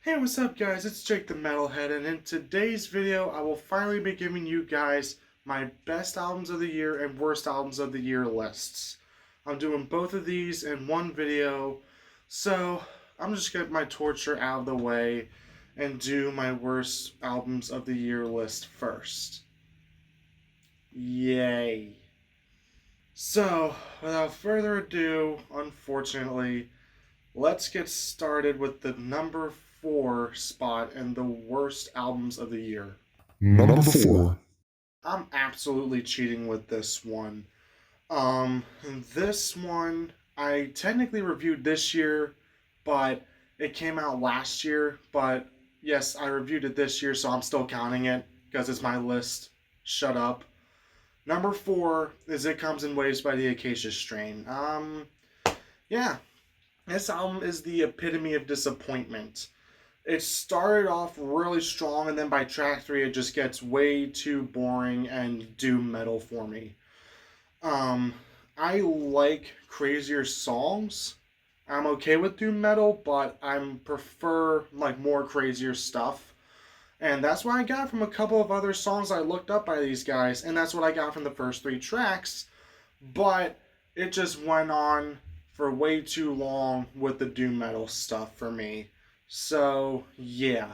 Hey, what's up guys? It's Jake the Metalhead, and in today's video I will finally be giving you guys my best albums of the year and worst albums of the year lists. I'm doing both of these in one video, so I'm just getting my torture out of the way and do my worst albums of the year list first. Yay. So, without further ado, unfortunately, let's get started with the number 4 spot and the worst albums of the year. Number 4. I'm absolutely cheating with this one. Um, this one I technically reviewed this year, but it came out last year. But yes, I reviewed it this year, so I'm still counting it because it's my list. Shut up. Number 4 is It Comes in Waves by the Acacia Strain. Yeah, this album is the epitome of disappointment. It started off really strong, and then by track 3 it just gets way too boring and doom metal for me. um I like crazier songs. I'm okay with doom metal, but I prefer like more crazier stuff, and that's what I got from a couple of other songs I looked up by these guys, and that's what I got from the first 3 tracks. But it just went on for way too long with the doom metal stuff for me. So, yeah.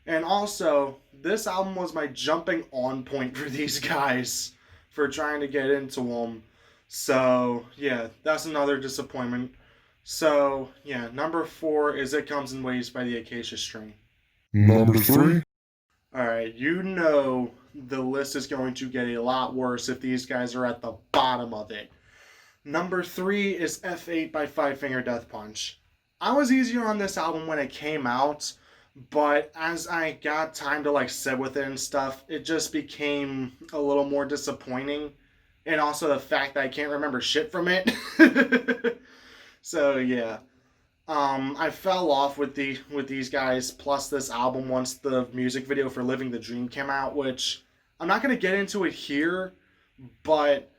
And also, this album was my jumping on point for these guys for trying to get into them. So, yeah, that's another disappointment. So, yeah, number 4 is It Comes in Waves by the Acacia Strain. Number 3. Alright, you know the list is going to get a lot worse if these guys are at the bottom of it. Number 3 is F8 by Five Finger Death Punch. I was easier on this album when it came out, but as I got time to like sit with it and stuff, it just became a little more disappointing. And also the fact that I can't remember shit from it. So yeah. I fell off with these guys plus this album once the music video for Living the Dream came out, which I'm not gonna get into it here, but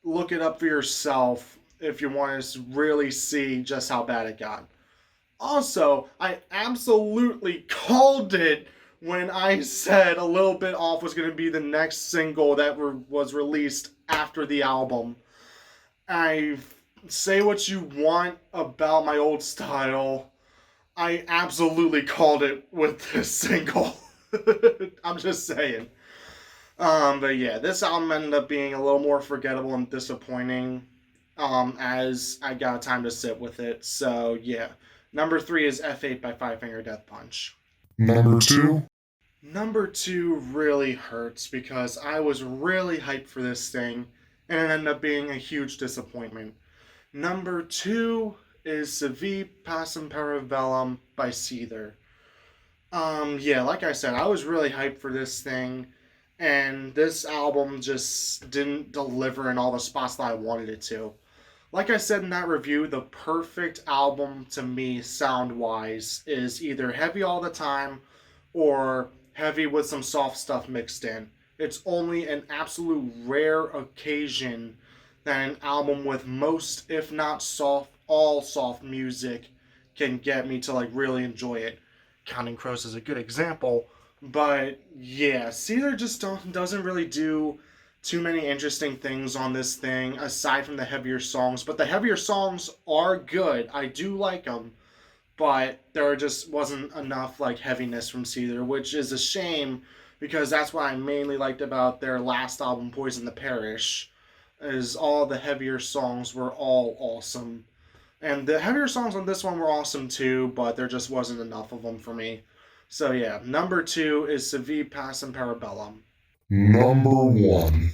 look it up for yourself if you want to really see just how bad it got. Also, I absolutely called it when I said A Little Bit Off was going to be the next single that was released after the album. I say what you want about my old style. I absolutely called it with this single. I'm just saying. But yeah, this album ended up being a little more forgettable and disappointing. As I got time to sit with it. So yeah, number 3 is F8 by Five Finger Death Punch. Number 2. Number 2 really hurts because I was really hyped for this thing, and it ended up being a huge disappointment. Number 2 is Civi Pacem Parabellum by Seether. Yeah, like I said, I was really hyped for this thing, and this album just didn't deliver in all the spots that I wanted it to. Like I said in that review, the perfect album to me, sound wise, is either heavy all the time or heavy with some soft stuff mixed in. It's only an absolute rare occasion that an album with most, if not all soft music can get me to like really enjoy it. Counting Crows is a good example, but yeah, Caesar just doesn't really do too many interesting things on this thing aside from the heavier songs. But the heavier songs are good. I do like them, but there just wasn't enough like heaviness from Caesar, which is a shame because that's what I mainly liked about their last album, Poison the Parish, is all the heavier songs were all awesome. And the heavier songs on this one were awesome too, but there just wasn't enough of them for me. So yeah, number 2 is Civi Pacem Parabellum. Number 1.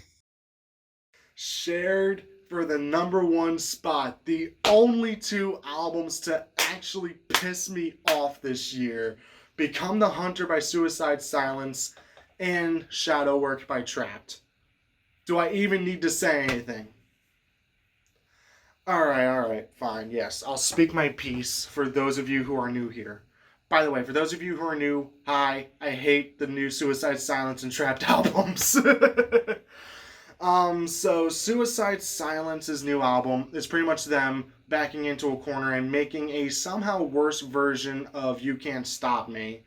Shared for the number 1 spot. The only 2 albums to actually piss me off this year: Become the Hunter by Suicide Silence and Shadow Work by Trapt. Do I even need to say anything? Alright, fine, yes. I'll speak my piece for those of you who are new here. By the way, for those of you who are new, hi, I hate the new Suicide Silence and Trapt albums. So Suicide Silence's new album is pretty much them backing into a corner and making a somehow worse version of You Can't Stop Me.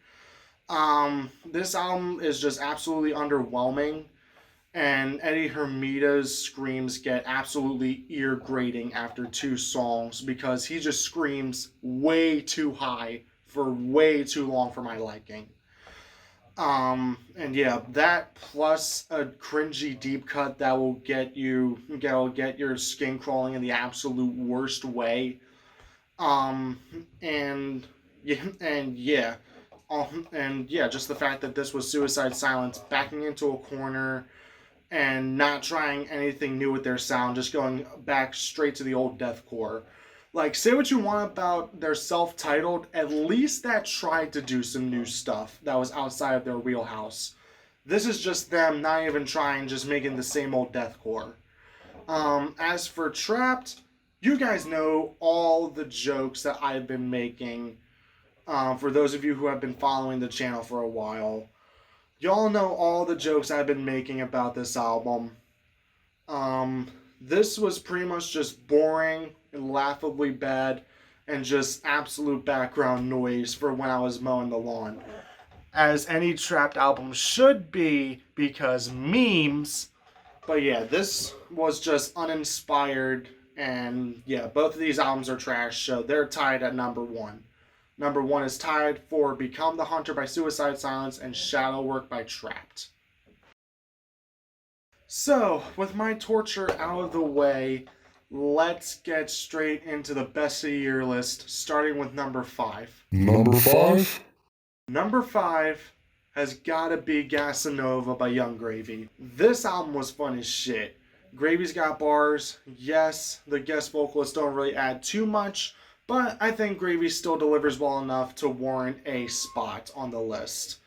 This album is just absolutely underwhelming, and Eddie Hermita's screams get absolutely ear grating after 2 songs because he just screams way too high for way too long for my liking. And yeah, that plus a cringy deep cut that will get your skin crawling in the absolute worst way. Um, and and yeah, just the fact that this was Suicide Silence backing into a corner and not trying anything new with their sound, just going back straight to the old deathcore. Like, say what you want about their self-titled, at least that tried to do some new stuff that was outside of their wheelhouse. This is just them not even trying, just making the same old deathcore. As for Trapped, you guys know all the jokes that I've been making. For those of you who have been following the channel for a while, y'all know all the jokes I've been making about this album. This was pretty much just boring and laughably bad and just absolute background noise for when I was mowing the lawn. As any Trapped album should be, because memes. But yeah, this was just uninspired, and yeah, both of these albums are trash, so they're tied at number 1. Number 1 is tied for Become the Hunter by Suicide Silence and Shadow Work by Trapped. So, with my torture out of the way, let's get straight into the best of the year list, starting with number 5. Number 5? Number 5 has gotta be Gasanova by Yung Gravy. This album was fun as shit. Gravy's got bars. Yes, the guest vocalists don't really add too much, but I think Gravy still delivers well enough to warrant a spot on the list.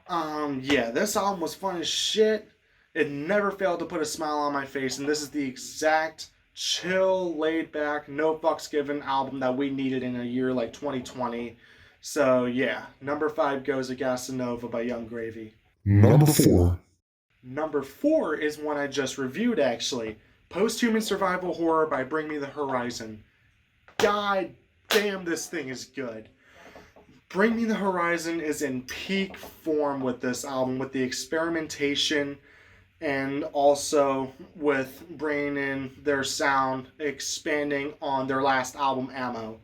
Yeah, this album was fun as shit. It never failed to put a smile on my face, and this is the exact chill, laid back, no fucks given album that we needed in a year like 2020. So yeah, number 5 goes to Gasanova by Yung Gravy. Number 4. Number 4 is one I just reviewed actually. Post-Human Survival Horror by Bring Me the Horizon. God damn, this thing is good. Bring Me the Horizon is in peak form with this album, with the experimentation and also with bringing in their sound, expanding on their last album, Ammo.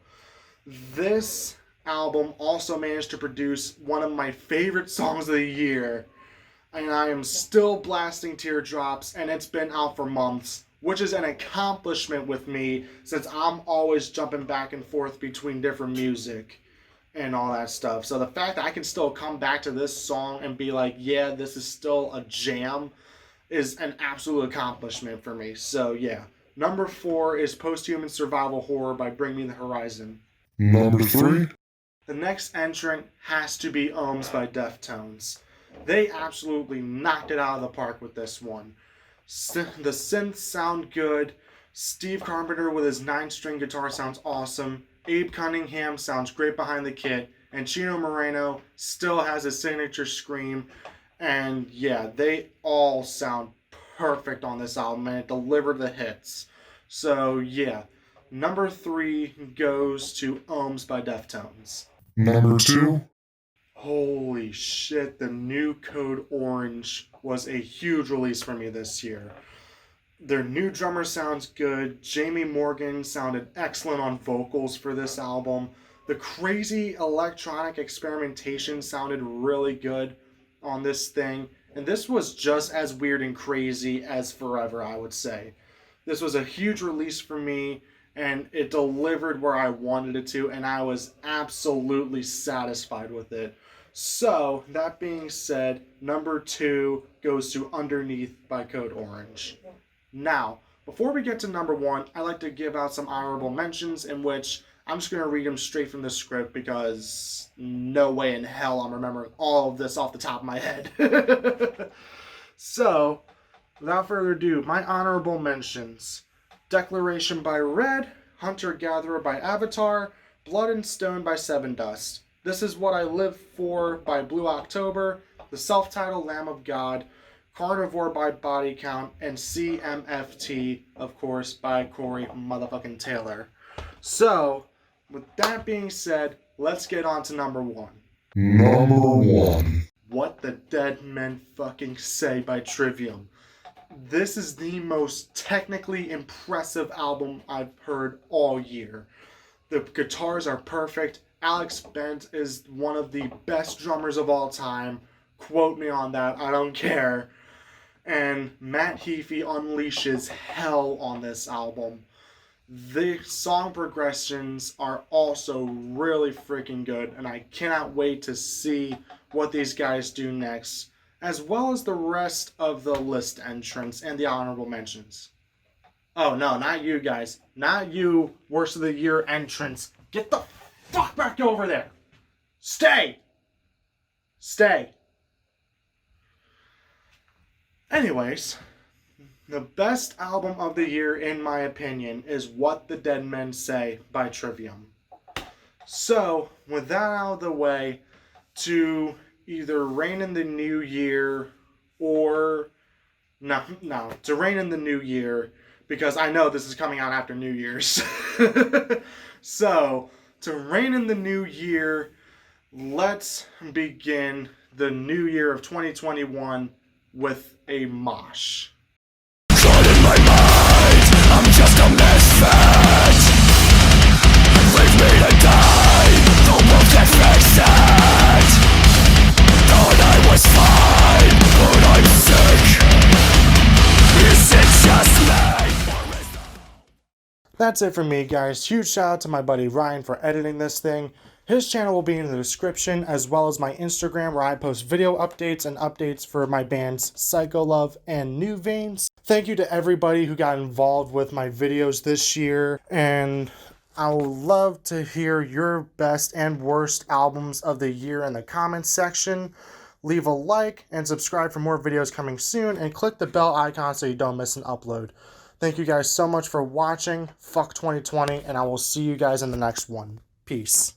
This album also managed to produce one of my favorite songs of the year, and I am still blasting Teardrops, and it's been out for months, which is an accomplishment with me since I'm always jumping back and forth between different music and all that stuff. So the fact that I can still come back to this song and be like, yeah, this is still a jam, is an absolute accomplishment for me. So yeah, number 4 is Post-Human Survival Horror by Bring Me the Horizon. Number 3? The next entrant has to be Ohms by Deftones. They absolutely knocked it out of the park with this one. The synths sound good. Steve Carpenter with his 9-string guitar sounds awesome. Abe Cunningham sounds great behind the kit. And Chino Moreno still has his signature scream. And yeah, they all sound perfect on this album, and it delivered the hits. So yeah, number 3 goes to Ohms by Deftones. Number 2? Holy shit, the new Code Orange was a huge release for me this year. Their new drummer sounds good. Jamie Morgan sounded excellent on vocals for this album. The crazy electronic experimentation sounded really good on this thing. And this was just as weird and crazy as Forever, I would say. This was a huge release for me, and it delivered where I wanted it to, and I was absolutely satisfied with it. So, that being said, number 2 goes to Underneath by Code Orange. Now, before we get to number 1, I'd like to give out some honorable mentions in which I'm just going to read them straight from the script because no way in hell I'm remembering all of this off the top of my head. So, without further ado, my honorable mentions. Declaration by Red, Hunter Gatherer by Avatar, Blood and Stone by Sevendust, This Is What I Live For by Blue October, the self-titled Lamb of God, Carnivore by Body Count, and CMFT, of course, by Corey motherfucking Taylor. So, with that being said, let's get on to number 1. Number 1. What the Dead Men Fucking Say by Trivium. This is the most technically impressive album I've heard all year. The guitars are perfect. Alex Bent is one of the best drummers of all time. Quote me on that, I don't care. And Matt Heafy unleashes hell on this album. The song progressions are also really freaking good, and I cannot wait to see what these guys do next, as well as the rest of the list entrants and the honorable mentions. Oh no, not you guys. Not you, worst of the year entrants. Get the fuck back over there. Stay. Stay. Anyways, the best album of the year, in my opinion, is What the Dead Men Say by Trivium. So, with that out of the way, to either reign in the new year or... to reign in the new year, because I know this is coming out after New Year's. So, to reign in the new year, let's begin the new year of 2021 with a mosh. God in my mind, I'm just a misfit. Leave me to die, the world can fix it. Thought I was fine, but I'm sick. Is it just me? Or is That's it for me, guys. Huge shout out to my buddy Ryan for editing this thing. His channel will be in the description, as well as my Instagram, where I post video updates and updates for my bands Psycho Love and New Veins. Thank you to everybody who got involved with my videos this year, and I would love to hear your best and worst albums of the year in the comments section. Leave a like and subscribe for more videos coming soon, and click the bell icon so you don't miss an upload. Thank you guys so much for watching. Fuck 2020, and I will see you guys in the next one. Peace.